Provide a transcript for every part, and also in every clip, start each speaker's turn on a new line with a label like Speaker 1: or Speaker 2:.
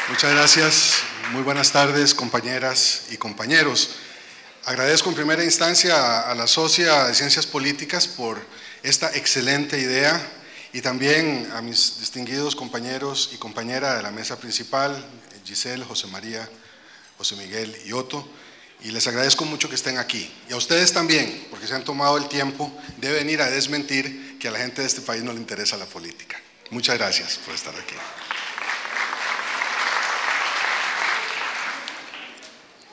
Speaker 1: Muchas gracias. Muy buenas tardes, compañeras y compañeros. Agradezco en primera instancia a la socia de Ciencias Políticas por esta excelente idea y también a mis distinguidos compañeros y compañera de la mesa principal, Giselle, José María, José Miguel y Otto, y les agradezco mucho que estén aquí. Y a ustedes también, porque se han tomado el tiempo de venir a desmentir que a la gente de este país no le interesa la política. Muchas gracias por estar aquí.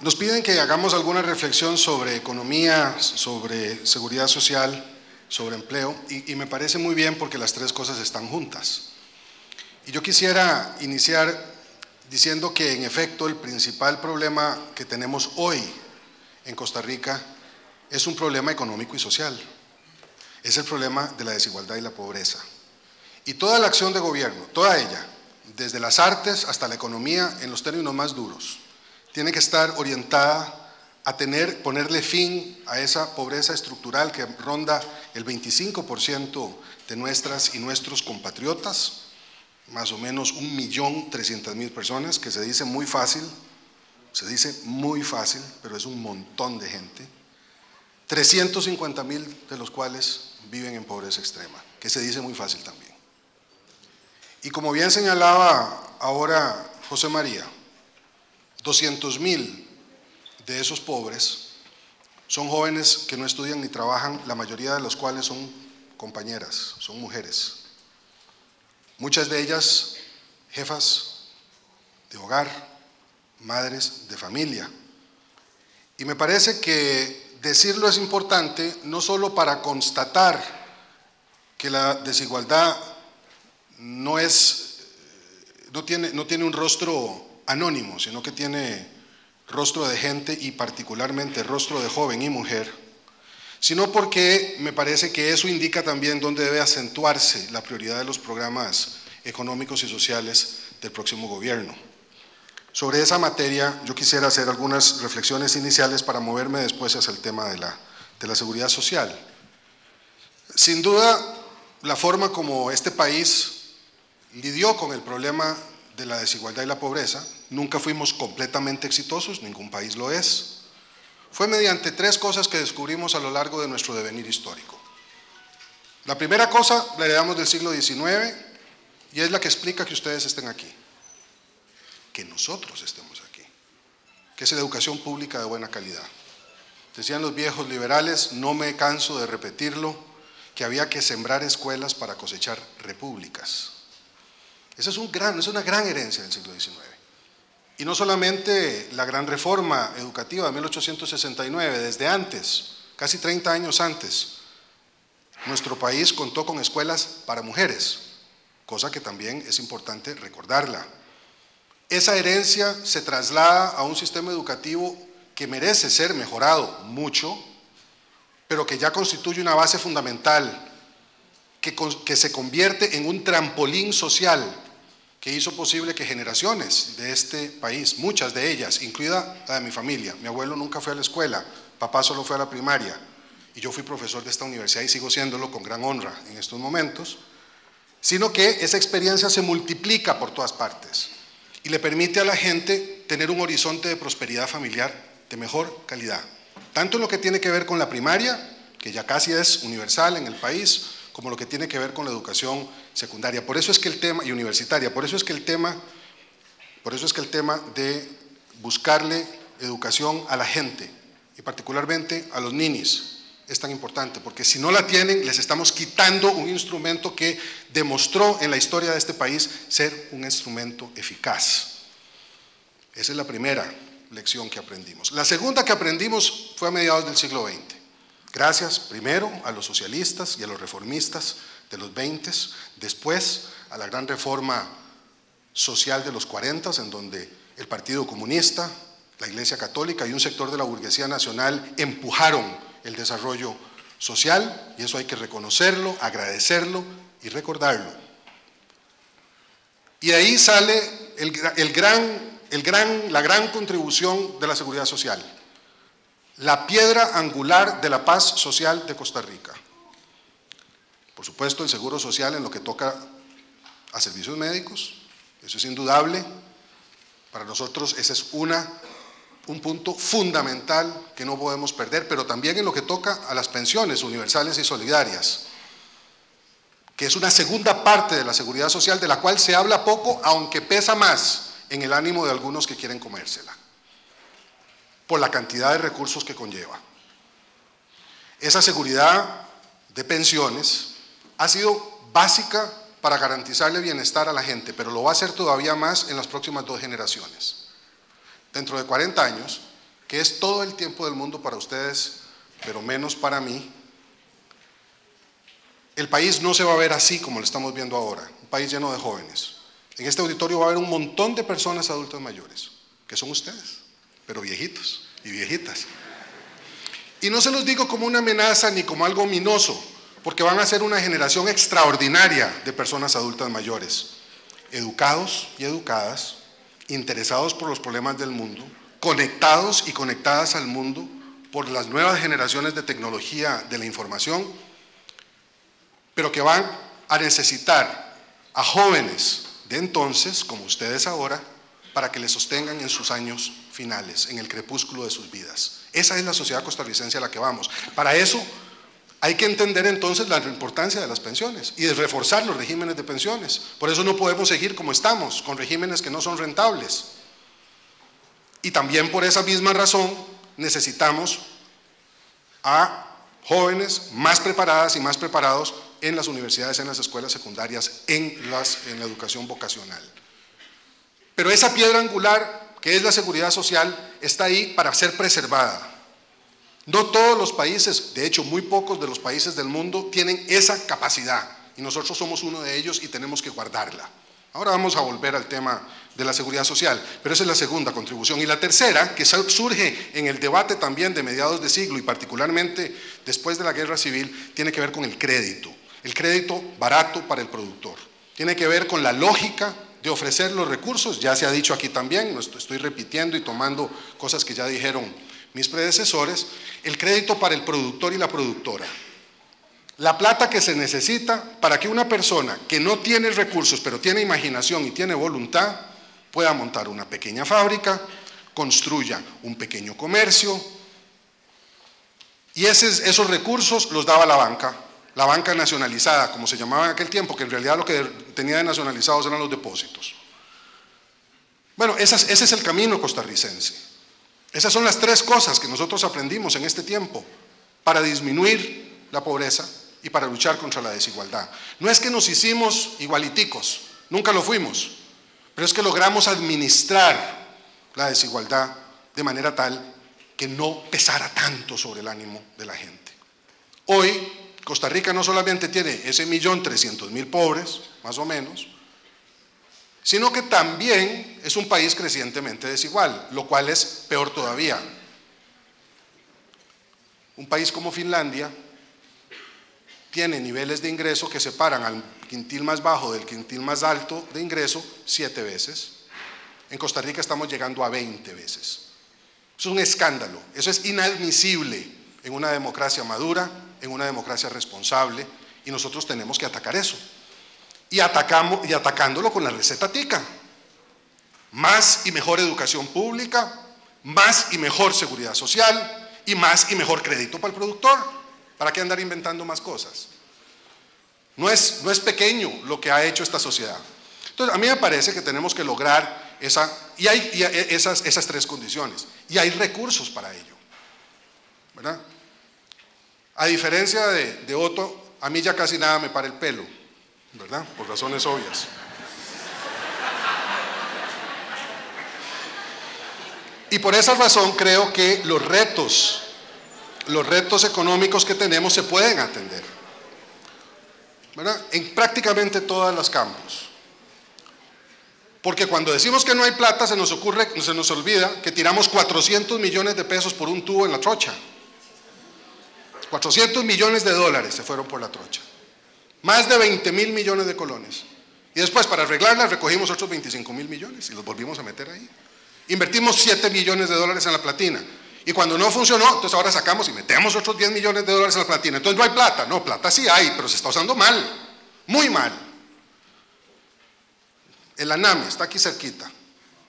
Speaker 1: Nos piden que hagamos alguna reflexión sobre economía, sobre seguridad social, sobre empleo, y me parece muy bien porque las tres cosas están juntas. Y yo quisiera iniciar diciendo que en efecto el principal problema que tenemos hoy en Costa Rica es un problema económico y social. Es el problema de la desigualdad y la pobreza. Y toda la acción de gobierno, toda ella, desde las artes hasta la economía en los términos más duros, tiene que estar orientada a ponerle fin a esa pobreza estructural que ronda el 25% de nuestras y nuestros compatriotas, más o menos 1.300.000 personas, que se dice muy fácil, pero es un montón de gente, 350.000 de los cuales viven en pobreza extrema, que se dice muy fácil también. Y como bien señalaba ahora José María, 200.000 de esos pobres son jóvenes que no estudian ni trabajan, la mayoría de los cuales son compañeras, son mujeres. Muchas de ellas jefas de hogar, madres de familia. Y me parece que decirlo es importante no solo para constatar que la desigualdad no tiene un rostro anónimo, sino que tiene rostro de gente y particularmente rostro de joven y mujer, sino porque me parece que eso indica también dónde debe acentuarse la prioridad de los programas económicos y sociales del próximo gobierno. Sobre esa materia yo quisiera hacer algunas reflexiones iniciales para moverme después hacia el tema de la seguridad social. Sin duda, la forma como este país lidió con el problema de la desigualdad y la pobreza, nunca fuimos completamente exitosos, ningún país lo es, fue mediante tres cosas que descubrimos a lo largo de nuestro devenir histórico. La primera cosa la heredamos del siglo XIX y es la que explica que ustedes estén aquí, que nosotros estemos aquí, que es la educación pública de buena calidad. Decían los viejos liberales, no me canso de repetirlo, que había que sembrar escuelas para cosechar repúblicas. Esa es una gran herencia del siglo XIX. Y no solamente la gran reforma educativa de 1869, desde antes, casi 30 años antes, nuestro país contó con escuelas para mujeres, cosa que también es importante recordarla. Esa herencia se traslada a un sistema educativo que merece ser mejorado mucho, pero que ya constituye una base fundamental, que se convierte en un trampolín social que hizo posible que generaciones de este país, muchas de ellas, incluida la de mi familia, mi abuelo nunca fue a la escuela, papá solo fue a la primaria, y yo fui profesor de esta universidad y sigo siéndolo con gran honra en estos momentos, sino que esa experiencia se multiplica por todas partes y le permite a la gente tener un horizonte de prosperidad familiar de mejor calidad, tanto en lo que tiene que ver con la primaria, que ya casi es universal en el país, como lo que tiene que ver con la educación secundaria. Por eso es que el tema, y universitaria, por eso es que el tema de buscarle educación a la gente, y particularmente a los ninis, es tan importante, porque si no la tienen, les estamos quitando un instrumento que demostró en la historia de este país ser un instrumento eficaz. Esa es la primera lección que aprendimos. La segunda que aprendimos fue a mediados del siglo XX. Gracias primero a los socialistas y a los reformistas de los 20, después a la gran reforma social de los 40, en donde el Partido Comunista, la Iglesia Católica y un sector de la burguesía nacional empujaron el desarrollo social, y eso hay que reconocerlo, agradecerlo y recordarlo. Y de ahí sale la gran contribución de la seguridad social, la piedra angular de la paz social de Costa Rica. Por supuesto, el seguro social en lo que toca a servicios médicos, eso es indudable, Para nosotros ese es un punto fundamental que no podemos perder, pero también en lo que toca a las pensiones universales y solidarias, que es una segunda parte de la seguridad social de la cual se habla poco, aunque pesa más en el ánimo de algunos que quieren comérsela, por la cantidad de recursos que conlleva. Esa seguridad de pensiones ha sido básica para garantizarle bienestar a la gente, pero lo va a hacer todavía más en las próximas 2 generaciones. Dentro de 40 años, que es todo el tiempo del mundo para ustedes, pero menos para mí, el país no se va a ver así como lo estamos viendo ahora, un país lleno de jóvenes. En este auditorio va a haber un montón de personas adultas mayores, que son ustedes, pero viejitos y viejitas. Y no se los digo como una amenaza ni como algo ominoso, porque van a ser una generación extraordinaria de personas adultas mayores, educados y educadas, interesados por los problemas del mundo, conectados y conectadas al mundo por las nuevas generaciones de tecnología de la información, pero que van a necesitar a jóvenes de entonces, como ustedes ahora, para que les sostengan en sus años finales, en el crepúsculo de sus vidas. Esa es la sociedad costarricense a la que vamos. Para eso hay que entender entonces la importancia de las pensiones y de reforzar los regímenes de pensiones. Por eso no podemos seguir como estamos, con regímenes que no son rentables. Y también por esa misma razón necesitamos a jóvenes más preparadas y más preparados en las universidades, en las escuelas secundarias, en la educación vocacional. Pero esa piedra angular, que es la seguridad social, está ahí para ser preservada. No todos los países, de hecho muy pocos de los países del mundo tienen esa capacidad y nosotros somos uno de ellos y tenemos que guardarla. Ahora vamos a volver al tema de la seguridad social, pero esa es la segunda contribución. Y la tercera, que surge en el debate también de mediados de siglo y particularmente después de la guerra civil, tiene que ver con el crédito barato para el productor. Tiene que ver con la lógica de ofrecer los recursos, ya se ha dicho aquí también, no estoy repitiendo y tomando cosas que ya dijeron mis predecesores, el crédito para el productor y la productora. La plata que se necesita para que una persona que no tiene recursos, pero tiene imaginación y tiene voluntad, pueda montar una pequeña fábrica, construya un pequeño comercio, y esos recursos los daba la banca nacionalizada, como se llamaba en aquel tiempo, que en realidad lo que tenía de nacionalizados eran los depósitos. Bueno, ese es el camino costarricense. Esas son las 3 cosas que nosotros aprendimos en este tiempo para disminuir la pobreza y para luchar contra la desigualdad. No es que nos hicimos igualiticos, nunca lo fuimos, pero es que logramos administrar la desigualdad de manera tal que no pesara tanto sobre el ánimo de la gente. Hoy, Costa Rica no solamente tiene ese 1.300.000 pobres, más o menos, sino que también es un país crecientemente desigual, lo cual es peor todavía. Un país como Finlandia tiene niveles de ingreso que separan al quintil más bajo del quintil más alto de ingreso 7 veces. En Costa Rica estamos llegando a 20 veces. Eso es un escándalo, eso es inadmisible en una democracia madura, en una democracia responsable, y nosotros tenemos que atacar eso. Y atacándolo con la receta tica. Más y mejor educación pública, más y mejor seguridad social y más y mejor crédito para el productor. ¿Para qué andar inventando más cosas? No es pequeño lo que ha hecho esta sociedad. Entonces, a mí me parece que tenemos que lograr esas 3 condiciones. Y hay recursos para ello, ¿verdad? A diferencia de Otto, a mí ya casi nada me para el pelo, ¿verdad? Por razones obvias. Y por esa razón creo que los retos económicos que tenemos se pueden atender, ¿verdad? En prácticamente todos los campos. Porque cuando decimos que no hay plata, se nos olvida que tiramos 400 millones de pesos por un tubo en la trocha. 400 millones de dólares se fueron por la trocha. Más de 20.000 millones de colones. Y después, para arreglarla, recogimos otros 25.000 millones y los volvimos a meter ahí. Invertimos 7 millones de dólares en la platina. Y cuando no funcionó, entonces ahora sacamos y metemos otros 10 millones de dólares en la platina. Entonces no hay plata. No, plata sí hay, pero se está usando mal. Muy mal. El ANAMI está aquí cerquita,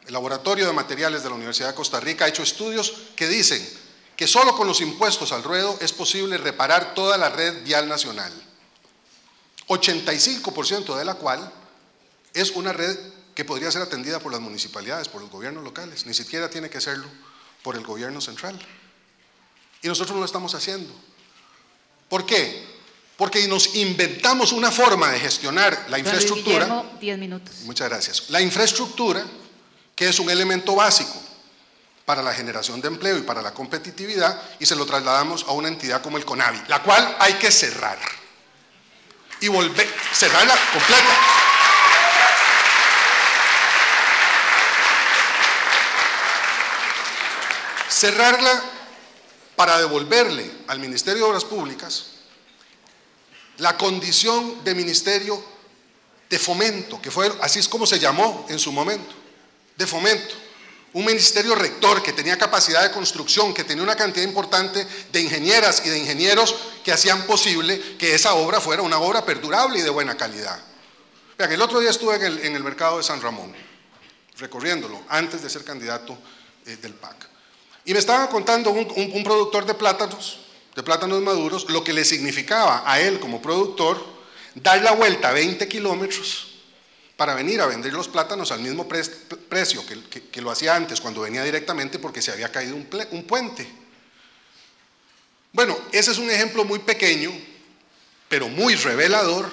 Speaker 1: el Laboratorio de Materiales de la Universidad de Costa Rica ha hecho estudios que dicen que solo con los impuestos al ruedo es posible reparar toda la red vial nacional, 85% de la cual es una red que podría ser atendida por las municipalidades, por los gobiernos locales, ni siquiera tiene que serlo por el gobierno central. Y nosotros no lo estamos haciendo. ¿Por qué? Porque nos inventamos una forma de gestionar la infraestructura.
Speaker 2: Don Luis Guillermo, 10 minutos.
Speaker 1: Muchas gracias. La infraestructura, que es un elemento básico para la generación de empleo y para la competitividad, y se lo trasladamos a una entidad como el CONAVI, la cual hay que cerrar y cerrarla completa. Cerrarla para devolverle al Ministerio de Obras Públicas la condición de ministerio de fomento, que fue así es como se llamó en su momento, de fomento. Un ministerio rector que tenía capacidad de construcción, que tenía una cantidad importante de ingenieras y de ingenieros que hacían posible que esa obra fuera una obra perdurable y de buena calidad. Vean, el otro día estuve en el mercado de San Ramón, recorriéndolo, antes de ser candidato del PAC. Y me estaba contando un productor de plátanos maduros, lo que le significaba a él como productor dar la vuelta 20 kilómetros para venir a vender los plátanos al mismo precio que lo hacía antes cuando venía directamente porque se había caído un puente. Bueno, ese es un ejemplo muy pequeño, pero muy revelador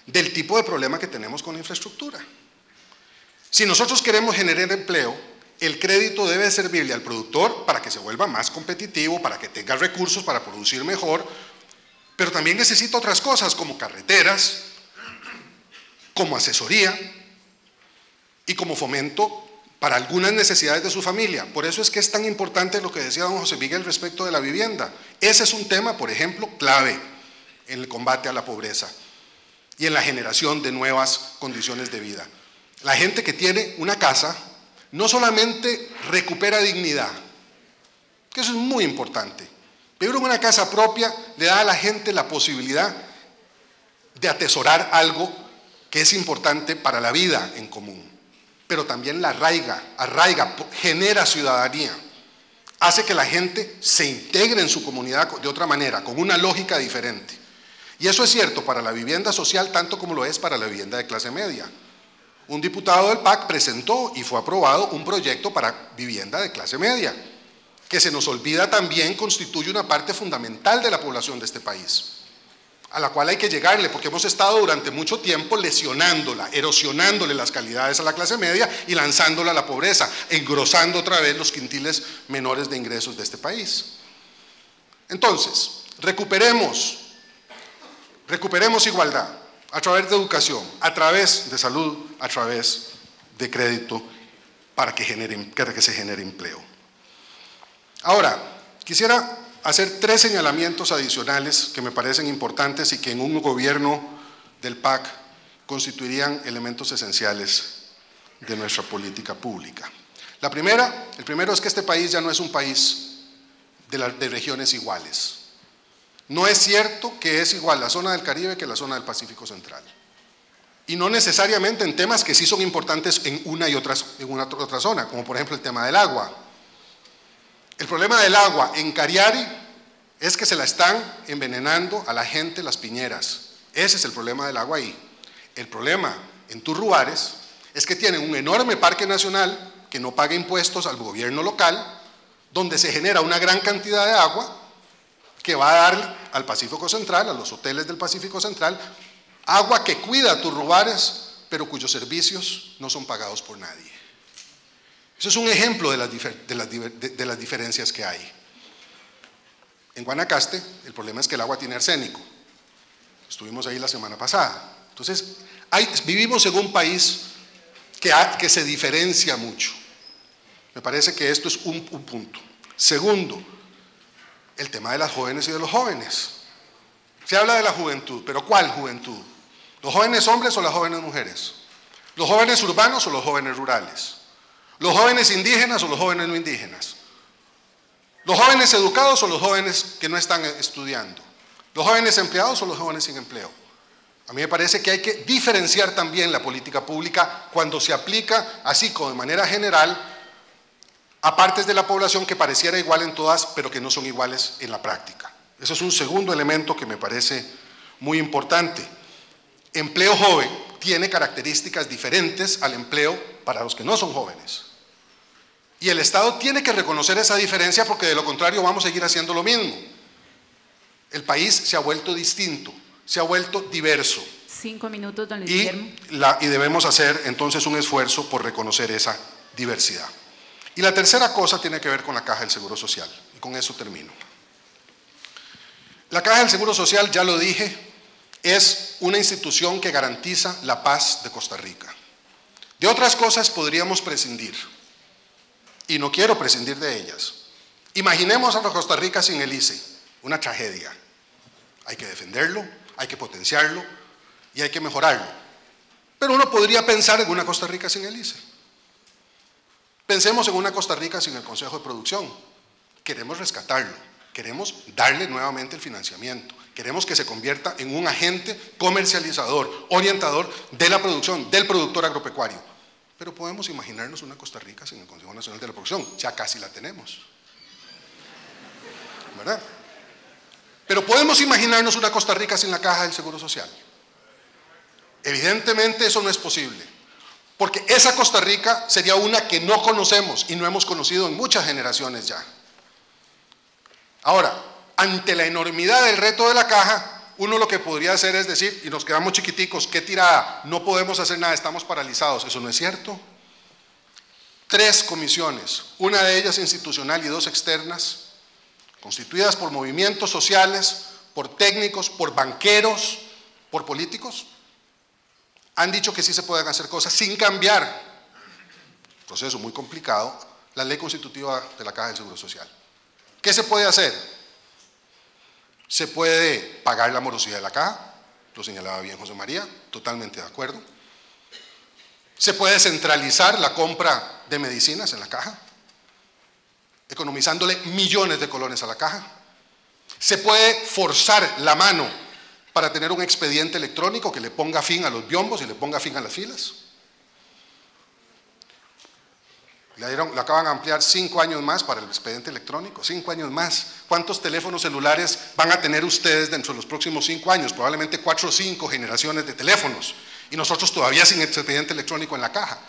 Speaker 1: del tipo de problema que tenemos con la infraestructura. Si nosotros queremos generar empleo, el crédito debe servirle al productor para que se vuelva más competitivo, para que tenga recursos para producir mejor, pero también necesita otras cosas como carreteras, como asesoría y como fomento para algunas necesidades de su familia. Por eso es que es tan importante lo que decía don José Miguel respecto de la vivienda. Ese es un tema, por ejemplo, clave en el combate a la pobreza y en la generación de nuevas condiciones de vida. La gente que tiene una casa no solamente recupera dignidad, que eso es muy importante. Vivir en una casa propia le da a la gente la posibilidad de atesorar algo que es importante para la vida en común, pero también la arraiga, genera ciudadanía, hace que la gente se integre en su comunidad de otra manera, con una lógica diferente. Y eso es cierto para la vivienda social tanto como lo es para la vivienda de clase media. Un diputado del PAC presentó y fue aprobado un proyecto para vivienda de clase media, que se nos olvida también constituye una parte fundamental de la población de este país, a la cual hay que llegarle, porque hemos estado durante mucho tiempo lesionándola, erosionándole las calidades a la clase media y lanzándola a la pobreza, engrosando otra vez los quintiles menores de ingresos de este país. Entonces, recuperemos igualdad a través de educación, a través de salud, a través de crédito para que se genere empleo. Ahora, quisiera hacer 3 señalamientos adicionales que me parecen importantes y que en un gobierno del PAC constituirían elementos esenciales de nuestra política pública. El primero es que este país ya no es un país de regiones iguales. No es cierto que es igual la zona del Caribe que la zona del Pacífico Central. Y no necesariamente en temas que sí son importantes en una otra zona, como por ejemplo el tema del agua. El problema del agua en Cariari es que se la están envenenando a la gente las piñeras. Ese es el problema del agua ahí. El problema en Turruares es que tienen un enorme parque nacional que no paga impuestos al gobierno local, donde se genera una gran cantidad de agua que va a dar al Pacífico Central, a los hoteles del Pacífico Central, agua que cuida Turruares, pero cuyos servicios no son pagados por nadie. Eso es un ejemplo de las diferencias que hay. En Guanacaste, el problema es que el agua tiene arsénico. Estuvimos ahí la semana pasada. Entonces, vivimos en un país que se diferencia mucho. Me parece que esto es un punto. Segundo, el tema de las jóvenes y de los jóvenes. Se habla de la juventud, pero ¿cuál juventud? ¿Los jóvenes hombres o las jóvenes mujeres? ¿Los jóvenes urbanos o los jóvenes rurales? ¿Los jóvenes indígenas o los jóvenes no indígenas? ¿Los jóvenes educados o los jóvenes que no están estudiando? ¿Los jóvenes empleados o los jóvenes sin empleo? A mí me parece que hay que diferenciar también la política pública cuando se aplica así como de manera general a partes de la población que pareciera igual en todas, pero que no son iguales en la práctica. Ese es un segundo elemento que me parece muy importante. Empleo joven tiene características diferentes al empleo para los que no son jóvenes. Y el Estado tiene que reconocer esa diferencia porque de lo contrario vamos a seguir haciendo lo mismo. El país se ha vuelto distinto, se ha vuelto diverso.
Speaker 2: 5 minutos, don Luis Guillermo.
Speaker 1: Y debemos hacer entonces un esfuerzo por reconocer esa diversidad. Y la tercera cosa tiene que ver con la Caja del Seguro Social. Y con eso termino. La Caja del Seguro Social, ya lo dije, es una institución que garantiza la paz de Costa Rica. De otras cosas podríamos prescindir. Y no quiero prescindir de ellas. Imaginemos a Costa Rica sin el ICE. Una tragedia. Hay que defenderlo, hay que potenciarlo y hay que mejorarlo. Pero uno podría pensar en una Costa Rica sin el ICE. Pensemos en una Costa Rica sin el Consejo de Producción. Queremos rescatarlo, queremos darle nuevamente el financiamiento, queremos que se convierta en un agente comercializador, orientador de la producción, del productor agropecuario. Pero podemos imaginarnos una Costa Rica sin el Consejo Nacional de la Producción, ya casi la tenemos, ¿verdad? Pero podemos imaginarnos una Costa Rica sin la Caja del Seguro Social. Evidentemente eso no es posible, porque esa Costa Rica sería una que no conocemos y no hemos conocido en muchas generaciones ya. Ahora, ante la enormidad del reto de la Caja, uno lo que podría hacer es decir, y nos quedamos chiquiticos, qué tirada, no podemos hacer nada, estamos paralizados. Eso no es cierto. 3 comisiones, una de ellas institucional y 2 externas, constituidas por movimientos sociales, por técnicos, por banqueros, por políticos, han dicho que sí se pueden hacer cosas sin cambiar, proceso muy complicado, la ley constitutiva de la Caja del Seguro Social. ¿Qué se puede hacer? Se puede pagar la morosidad de la Caja, lo señalaba bien José María, totalmente de acuerdo. Se puede centralizar la compra de medicinas en la Caja, economizándole millones de colones a la Caja. Se puede forzar la mano para tener un expediente electrónico que le ponga fin a los biombos y le ponga fin a las filas. Le acaban de ampliar 5 años más para el expediente electrónico, 5 años más. ¿Cuántos teléfonos celulares van a tener ustedes dentro de los próximos 5 años? Probablemente 4 o 5 generaciones de teléfonos. Y nosotros todavía sin expediente electrónico en la Caja.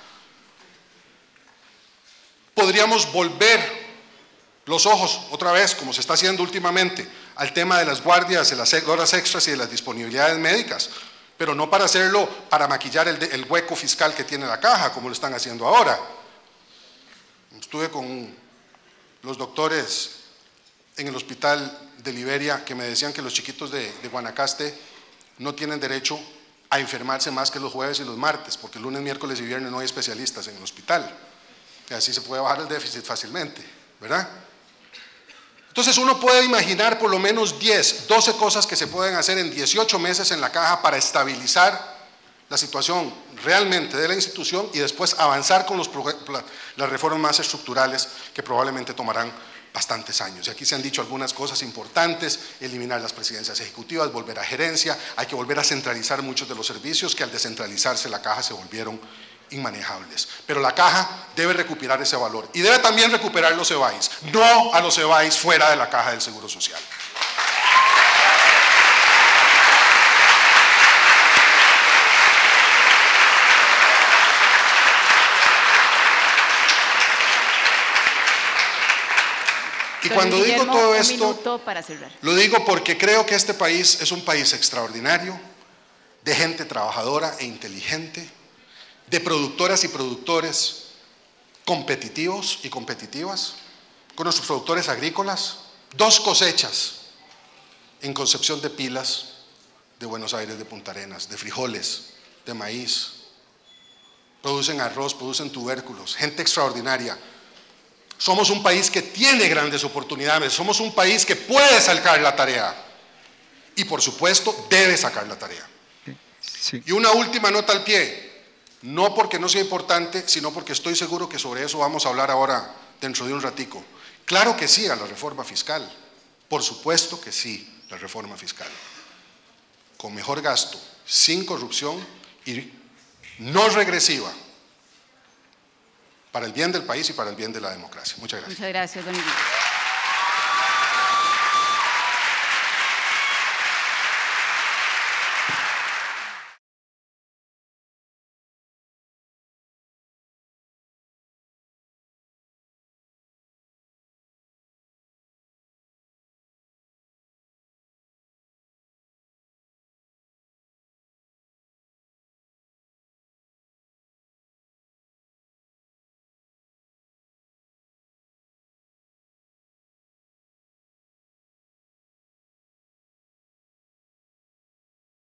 Speaker 1: Podríamos volver los ojos, otra vez, como se está haciendo últimamente, al tema de las guardias, de las horas extras y de las disponibilidades médicas, pero no para hacerlo, para maquillar el hueco fiscal que tiene la Caja, como lo están haciendo ahora. Estuve con los doctores en el hospital de Liberia que me decían que los chiquitos de Guanacaste no tienen derecho a enfermarse más que los jueves y los martes, porque el lunes, miércoles y viernes no hay especialistas en el hospital. Y así se puede bajar el déficit fácilmente, ¿verdad? Entonces uno puede imaginar por lo menos 10, 12 cosas que se pueden hacer en 18 meses en la Caja para estabilizar la situación realmente de la institución y después avanzar con las reformas más estructurales que probablemente tomarán bastantes años. Y aquí se han dicho algunas cosas importantes: eliminar las presidencias ejecutivas, volver a gerencia, hay que volver a centralizar muchos de los servicios que al descentralizarse la Caja se volvieron inmanejables. Pero la Caja debe recuperar ese valor y debe también recuperar los EBAIS, no a los EBAIS fuera de la Caja del Seguro Social. Y cuando digo todo esto, lo digo porque creo que este país es un país extraordinario, de gente trabajadora e inteligente, de productoras y productores competitivos y competitivas, con nuestros productores agrícolas, 2 cosechas en Concepción de Pilas, de Buenos Aires, de Punta Arenas, de frijoles, de maíz, producen arroz, producen tubérculos, gente extraordinaria. Somos un país que tiene grandes oportunidades, somos un país que puede sacar la tarea y por supuesto debe sacar la tarea. Sí. Y una última nota al pie, no porque no sea importante, sino porque estoy seguro que sobre eso vamos a hablar ahora dentro de un ratico. Claro que sí a la reforma fiscal, por supuesto que sí, la reforma fiscal. Con mejor gasto, sin corrupción y no regresiva, para el bien del país y para el bien de la democracia. Muchas gracias.
Speaker 2: Muchas gracias, don Elías.